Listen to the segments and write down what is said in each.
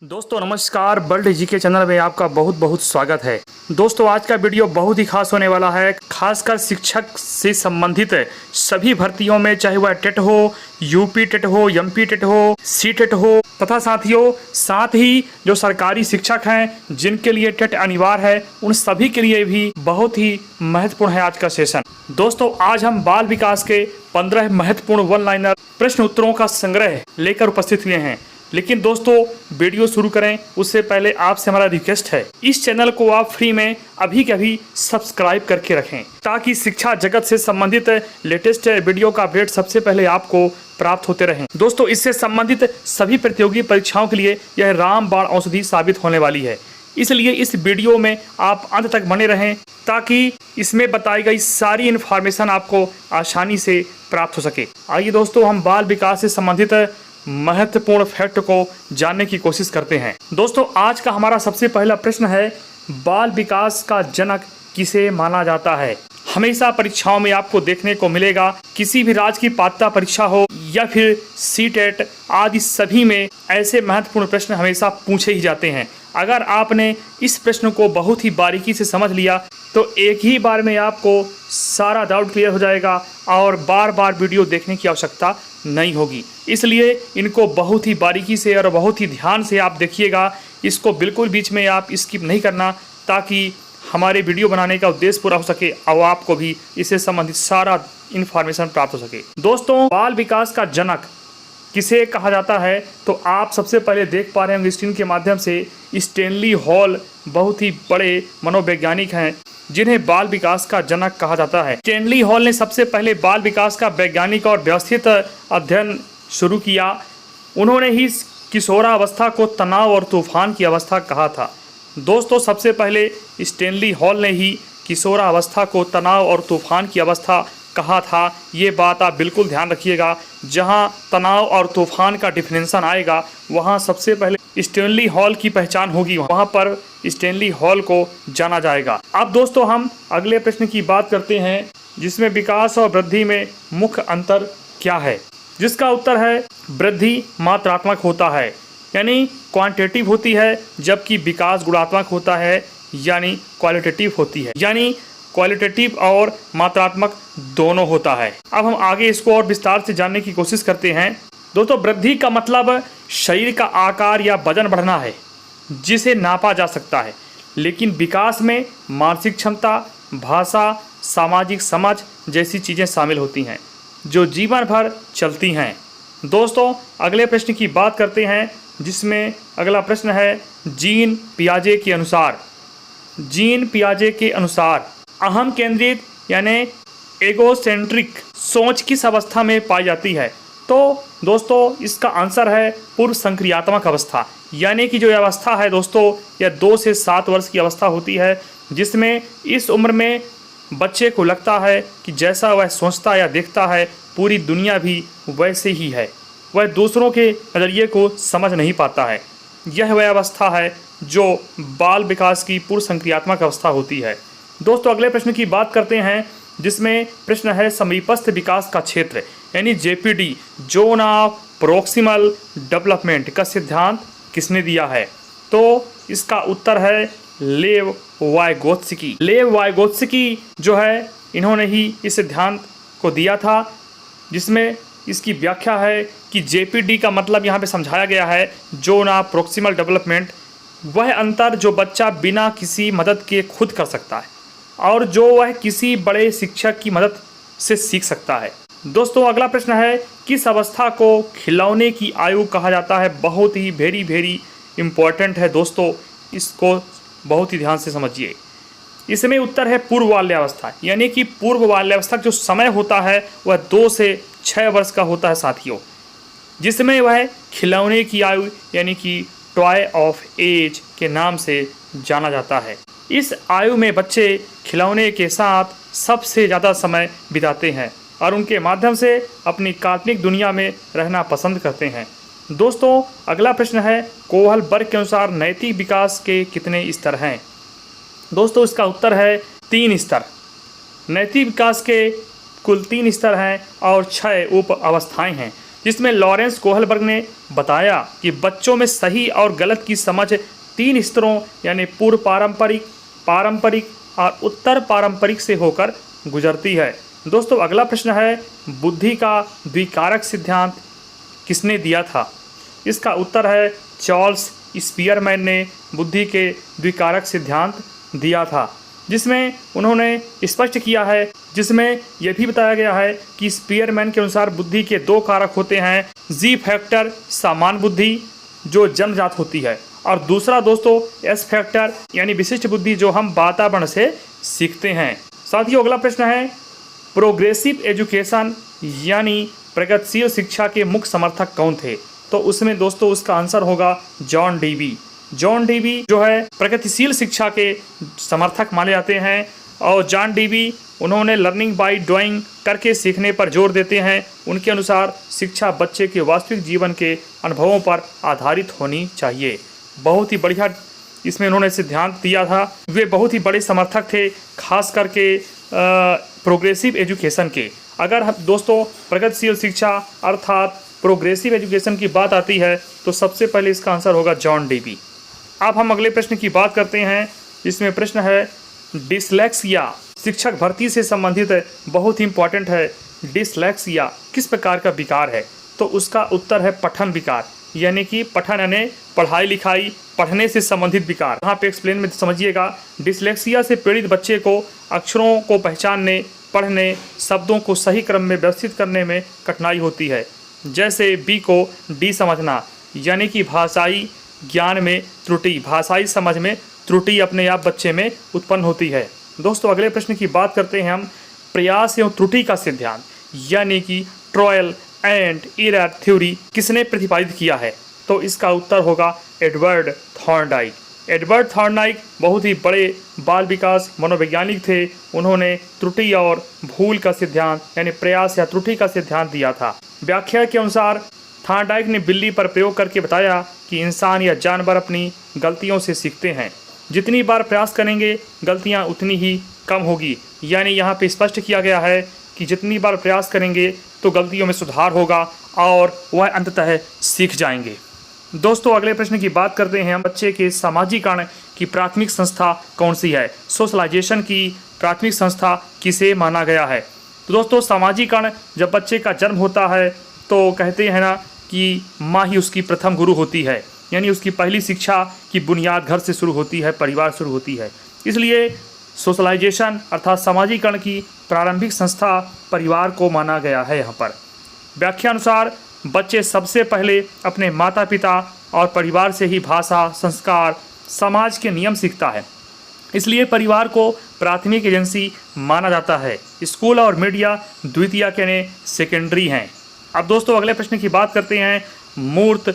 दोस्तों नमस्कार, वर्ल्ड जी के चैनल में आपका बहुत बहुत स्वागत है। दोस्तों आज का वीडियो बहुत ही खास होने वाला है, खासकर शिक्षक से संबंधित सभी भर्तियों में, चाहे वह टेट हो, यूपी टेट हो, एमपी टेट हो, सी टेट हो तथा साथियों साथ ही जो सरकारी शिक्षक हैं जिनके लिए टेट अनिवार्य है, उन सभी के लिए भी बहुत ही महत्वपूर्ण है आज का सेशन। दोस्तों आज हम बाल विकास के 15 महत्वपूर्ण वन लाइनर प्रश्न उत्तरों का संग्रह लेकर उपस्थित हुए हैं। लेकिन दोस्तों वीडियो शुरू करें उससे पहले आपसे हमारा रिक्वेस्ट है, इस चैनल को आप फ्री में अभी के अभी सब्सक्राइब करके रखें ताकि शिक्षा जगत से संबंधित लेटेस्ट वीडियो का अपडेट सबसे पहले आपको प्राप्त होते रहें। दोस्तों इससे संबंधित सभी प्रतियोगी परीक्षाओं के लिए यह रामबाण औषधि साबित होने वाली है, इसलिए इस वीडियो में आप अंत तक बने रहें ताकि इसमें बताई गई सारी इन्फॉर्मेशन आपको आसानी से प्राप्त हो सके। आइए दोस्तों हम बाल विकास से संबंधित महत्वपूर्ण फैक्ट को जानने की कोशिश करते हैं। दोस्तों आज का हमारा सबसे पहला प्रश्न है, बाल विकास का जनक किसे माना जाता है? हमेशा परीक्षाओं में आपको देखने को मिलेगा, किसी भी राज्य की पात्रता परीक्षा हो या फिर सीटेट आदि सभी में ऐसे महत्वपूर्ण प्रश्न हमेशा पूछे ही जाते हैं। अगर आपने इस प्रश्न को बहुत ही बारीकी से समझ लिया तो एक ही बार में आपको सारा डाउट क्लियर हो जाएगा और बार बार वीडियो देखने की आवश्यकता नहीं होगी। इसलिए इनको बहुत ही बारीकी से और बहुत ही ध्यान से आप देखिएगा, इसको बिल्कुल बीच में आप स्किप नहीं करना ताकि हमारे वीडियो बनाने का उद्देश्य पूरा हो सके और आपको भी इससे संबंधित सारा इन्फॉर्मेशन प्राप्त हो सके। दोस्तों बाल विकास का जनक किसे कहा जाता है तो आप सबसे पहले देख पा रहे हैं स्क्रीन के माध्यम से, स्टैनली हॉल बहुत ही बड़े मनोवैज्ञानिक हैं जिन्हें बाल विकास का जनक कहा जाता है। स्टैनली हॉल ने सबसे पहले बाल विकास का वैज्ञानिक और व्यवस्थित अध्ययन शुरू किया। उन्होंने ही किशोरावस्था को तनाव और तूफान की अवस्था कहा था। दोस्तों सबसे पहले स्टैनली हॉल ने ही किशोरावस्था को तनाव और तूफान की अवस्था कहा था। ये बात आप बिल्कुल ध्यान रखिएगा, जहां तनाव और तूफान का डिफिनेशन आएगा वहां सबसे पहले स्टैनली हॉल की पहचान होगी, वहां पर स्टैनली हॉल को जाना जाएगा। अब दोस्तों हम अगले प्रश्न की बात करते हैं, जिसमें विकास और वृद्धि में मुख्य अंतर क्या है? जिसका उत्तर है वृद्धि मात्रात्मक होता है यानी क्वांटिटेटिव होती है, जबकि विकास गुणात्मक होता है यानी क्वालिटेटिव होती है, यानी क्वालिटेटिव और मात्रात्मक दोनों होता है। अब हम आगे इसको और विस्तार से जानने की कोशिश करते हैं। दोस्तों वृद्धि का मतलब शरीर का आकार या वजन बढ़ना है जिसे नापा जा सकता है, लेकिन विकास में मानसिक क्षमता, भाषा, सामाजिक समझ जैसी चीज़ें शामिल होती हैं जो जीवन भर चलती हैं। दोस्तों अगले प्रश्न की बात करते हैं, जिसमें अगला प्रश्न है, जीन पियाजे के अनुसार अहम केंद्रित यानी एगोसेंट्रिक सोच किस अवस्था में पाई जाती है? तो दोस्तों इसका आंसर है पूर्व संक्रियात्मक अवस्था, यानी कि जो अवस्था है दोस्तों यह 2 से 7 वर्ष की अवस्था होती है, जिसमें इस उम्र में बच्चे को लगता है कि जैसा वह सोचता या देखता है पूरी दुनिया भी वैसे ही है, वह दूसरों के नज़रिए को समझ नहीं पाता है। यह वह अवस्था है जो बाल विकास की पूर्व संक्रियात्मक अवस्था होती है। दोस्तों अगले प्रश्न की बात करते हैं, जिसमें प्रश्न है समीपस्थ विकास का क्षेत्र यानी JPD zone of proximal development का सिद्धांत किसने दिया है? तो इसका उत्तर है लेव वाइगोत्स्की जो है, इन्होंने ही इस सिद्धांत को दिया था, जिसमें इसकी व्याख्या है कि जेपीडी का मतलब यहाँ पे समझाया गया है जोन ऑफ प्रोक्सिमल डेवलपमेंट, वह अंतर जो बच्चा बिना किसी मदद के खुद कर सकता है और जो वह किसी बड़े शिक्षक की मदद से सीख सकता है। दोस्तों अगला प्रश्न है, किस अवस्था को खिलौने की आयु कहा जाता है? बहुत ही वेरी इम्पोर्टेंट है दोस्तों, इसको बहुत ही ध्यान से समझिए। इसमें उत्तर है पूर्व बाल्यावस्था, यानी कि पूर्व बाल्यावस्था जो समय होता है वह 2 से 6 वर्ष का होता है साथियों, जिसमें वह खिलौने की आयु यानी कि टॉय ऑफ एज के नाम से जाना जाता है। इस आयु में बच्चे खिलौने के साथ सबसे ज़्यादा समय बिताते हैं और उनके माध्यम से अपनी काल्पनिक दुनिया में रहना पसंद करते हैं। दोस्तों अगला प्रश्न है, कोहल वर्ग के अनुसार नैतिक विकास के कितने स्तर हैं? दोस्तों इसका उत्तर है 3 स्तर। नैतिक विकास के कुल 3 स्तर हैं और 6 उप अवस्थाएँ हैं। जिसमें लॉरेंस कोहलबर्ग ने बताया कि बच्चों में सही और गलत की समझ 3 स्तरों यानी पूर्व पारंपरिक, पारंपरिक और उत्तर पारंपरिक से होकर गुजरती है। दोस्तों अगला प्रश्न है, बुद्धि का द्विकारक सिद्धांत किसने दिया था? इसका उत्तर है चार्ल्स स्पीयरमैन ने बुद्धि के द्विकारक सिद्धांत दिया था, जिसमें उन्होंने स्पष्ट किया है, जिसमें यह भी बताया गया है कि स्पीयरमैन के अनुसार बुद्धि के 2 कारक होते हैं, जी फैक्टर सामान्य बुद्धि जो जन्मजात होती है, और दूसरा दोस्तों एस फैक्टर यानी विशिष्ट बुद्धि जो हम वातावरण से सीखते हैं। साथियों अगला प्रश्न है, प्रोग्रेसिव एजुकेशन यानी प्रगतिशील शिक्षा के मुख्य समर्थक कौन थे? तो उसमें दोस्तों उसका आंसर होगा जॉन डीवी। जॉन डीवी जो है प्रगतिशील शिक्षा के समर्थक माने जाते हैं, और जॉन डीवी उन्होंने लर्निंग बाय डूइंग करके सीखने पर जोर देते हैं। उनके अनुसार शिक्षा बच्चे के वास्तविक जीवन के अनुभवों पर आधारित होनी चाहिए। बहुत ही बढ़िया इसमें उन्होंने सिद्धांत दिया था। वे बहुत ही बड़े समर्थक थे खास करके प्रोग्रेसिव एजुकेशन के। अगर दोस्तों प्रगतिशील शिक्षा अर्थात प्रोग्रेसिव एजुकेशन की बात आती है तो सबसे पहले इसका आंसर होगा जॉन डीवी। अब हम अगले प्रश्न की बात करते हैं। इसमें प्रश्न है, डिसलेक्सिया शिक्षक भर्ती से संबंधित बहुत ही इंपॉर्टेंट है। डिसलेक्सिया किस प्रकार का विकार है? तो उसका उत्तर है पठन विकार, यानी कि पठन यानी पढ़ाई लिखाई, पढ़ने से संबंधित विकार। यहाँ पे एक्सप्लेन में समझिएगा। डिसलेक्सिया से पीड़ित बच्चे को अक्षरों को पहचानने, पढ़ने, शब्दों को सही क्रम में व्यवस्थित करने में कठिनाई होती है, जैसे बी को डी समझना, यानी कि भाषाई ज्ञान में त्रुटि, भाषाई समझ में त्रुटि अपने आप बच्चे में उत्पन्न होती है। दोस्तों अगले प्रश्न की बात करते हैं हम, प्रयास एवं त्रुटि का सिद्धांत यानी कि ट्रायल एंड एरर थ्योरी किसने प्रतिपादित किया है? तो इसका उत्तर होगा एडवर्ड थॉर्नडाइक। एडवर्ड थॉर्नडाइक बहुत ही बड़े बाल विकास मनोवैज्ञानिक थे। उन्होंने त्रुटि और भूल का सिद्धांत यानी प्रयास या त्रुटि का सिद्धांत दिया था। व्याख्या के अनुसार थॉर्नडाइक ने बिल्ली पर प्रयोग करके बताया कि इंसान या जानवर अपनी गलतियों से सीखते हैं। जितनी बार प्रयास करेंगे गलतियां उतनी ही कम होगी, यानी यहाँ पे स्पष्ट किया गया है कि जितनी बार प्रयास करेंगे तो गलतियों में सुधार होगा और वह अंततः सीख जाएंगे। दोस्तों अगले प्रश्न की बात करते हैं हम, बच्चे के सामाजिकरण की प्राथमिक संस्था कौन सी है? सोशलाइजेशन की प्राथमिक संस्था किसे माना गया है? तो दोस्तों सामाजिकरण जब बच्चे का जन्म होता है तो कहते हैं ना कि माँ ही उसकी प्रथम गुरु होती है, यानी उसकी पहली शिक्षा की बुनियाद घर से शुरू होती है, परिवार शुरू होती है। इसलिए सोशलाइजेशन अर्थात सामाजिकरण की प्रारंभिक संस्था परिवार को माना गया है। यहाँ पर व्याख्या अनुसार बच्चे सबसे पहले अपने माता पिता और परिवार से ही भाषा, संस्कार, समाज के नियम सीखता है। इसलिए परिवार को प्राथमिक एजेंसी माना जाता है। स्कूल और मीडिया द्वितीय यानी सेकेंडरी हैं। अब दोस्तों अगले प्रश्न की बात करते हैं, मूर्त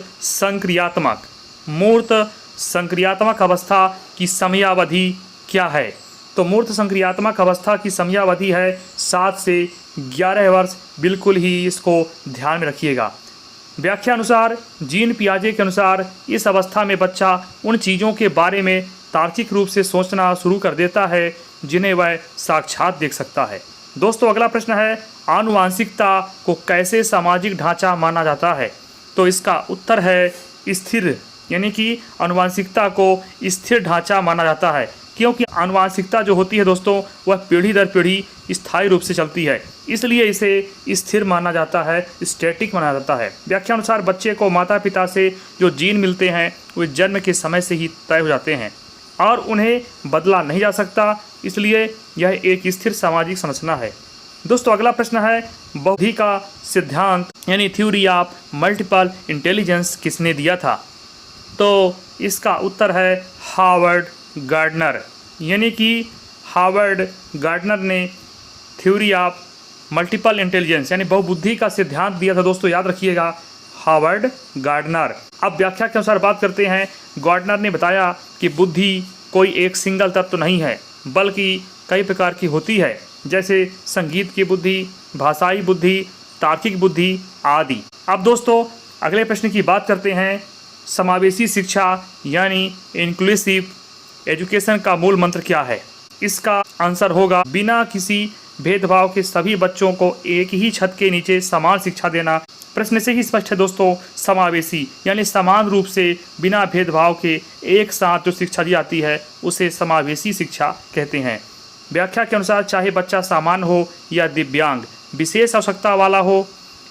संक्रियात्मक अवस्था की समयावधि क्या है? तो मूर्त संक्रियात्मक अवस्था की समयावधि है 7 से 11 वर्ष। बिल्कुल ही इसको ध्यान में रखिएगा। व्याख्या अनुसार जीन पियाजे के अनुसार इस अवस्था में बच्चा उन चीज़ों के बारे में तार्किक रूप से सोचना शुरू कर देता है जिन्हें वह साक्षात देख सकता है। दोस्तों अगला प्रश्न है, आनुवांशिकता को कैसे सामाजिक ढांचा माना जाता है? तो इसका उत्तर है स्थिर, यानी कि आनुवांशिकता को स्थिर ढांचा माना जाता है, क्योंकि आनुवांशिकता जो होती है दोस्तों वह पीढ़ी दर पीढ़ी स्थायी रूप से चलती है, इसलिए इसे स्थिर माना जाता है, स्टैटिक माना जाता है। व्याख्या अनुसार बच्चे को माता पिता से जो जीन मिलते हैं वे जन्म के समय से ही तय हो जाते हैं और उन्हें बदला नहीं जा सकता, इसलिए यह एक स्थिर सामाजिक संरचना है। दोस्तों अगला प्रश्न है, बुद्धि का सिद्धांत यानी थ्योरी ऑफ मल्टीपल इंटेलिजेंस किसने दिया था? तो इसका उत्तर है हार्वर्ड गार्डनर, यानी कि हार्वर्ड गार्डनर ने थ्योरी ऑफ मल्टीपल इंटेलिजेंस यानी बहुबुद्धि का सिद्धांत दिया था। दोस्तों याद रखिएगा, हार्वर्ड गार्डनर। अब व्याख्या के अनुसार बात करते हैं। गार्डनर ने बताया कि बुद्धि कोई एक सिंगल तत्व नहीं है, बल्कि कई प्रकार की होती है, जैसे संगीत की बुद्धि, भाषाई बुद्धि, तार्किक बुद्धि आदि। अब दोस्तों अगले प्रश्न की बात करते हैं, समावेशी शिक्षा यानी इंक्लूसिव एजुकेशन का मूल मंत्र क्या है? इसका आंसर होगा बिना किसी भेदभाव के सभी बच्चों को एक ही छत के नीचे समान शिक्षा देना। प्रश्न से ही स्पष्ट है दोस्तों, समावेशी यानी समान रूप से बिना भेदभाव के एक साथ जो शिक्षा दी जाती है उसे समावेशी शिक्षा कहते हैं। व्याख्या के अनुसार चाहे बच्चा सामान्य हो या दिव्यांग, विशेष आवश्यकता वाला हो,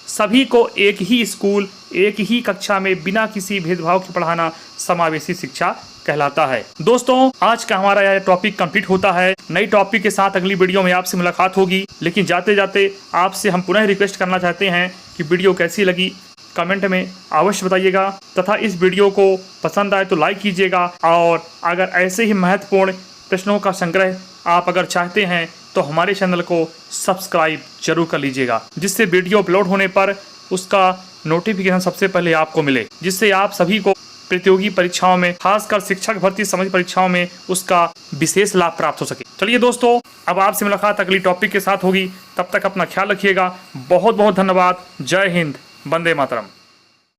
सभी को एक ही स्कूल, एक ही कक्षा में बिना किसी भेदभाव के पढ़ाना समावेशी शिक्षा कहलाता है। दोस्तों, आज का हमारा यह टॉपिक कंप्लीट होता है। नई टॉपिक के साथ अगली वीडियो में आपसे मुलाकात होगी, लेकिन जाते जाते आपसे हम पुनः रिक्वेस्ट करना चाहते हैं कि वीडियो कैसी लगी कमेंट में अवश्य बताइएगा, तथा इस वीडियो को पसंद आए तो लाइक कीजिएगा। और अगर ऐसे ही महत्वपूर्ण प्रश्नों का संग्रह आप अगर चाहते हैं तो हमारे चैनल को सब्सक्राइब जरूर कर लीजिएगा, जिससे वीडियो अपलोड होने पर उसका नोटिफिकेशन सबसे पहले आपको मिले, जिससे आप सभी को प्रतियोगी परीक्षाओं में, खासकर शिक्षक भर्ती संबंधी परीक्षाओं में उसका विशेष लाभ प्राप्त हो सके। चलिए दोस्तों, अब आपसे मुलाकात अगली टॉपिक के साथ होगी। तब तक अपना ख्याल रखिएगा। बहुत बहुत धन्यवाद। जय हिंद, वंदे मातरम।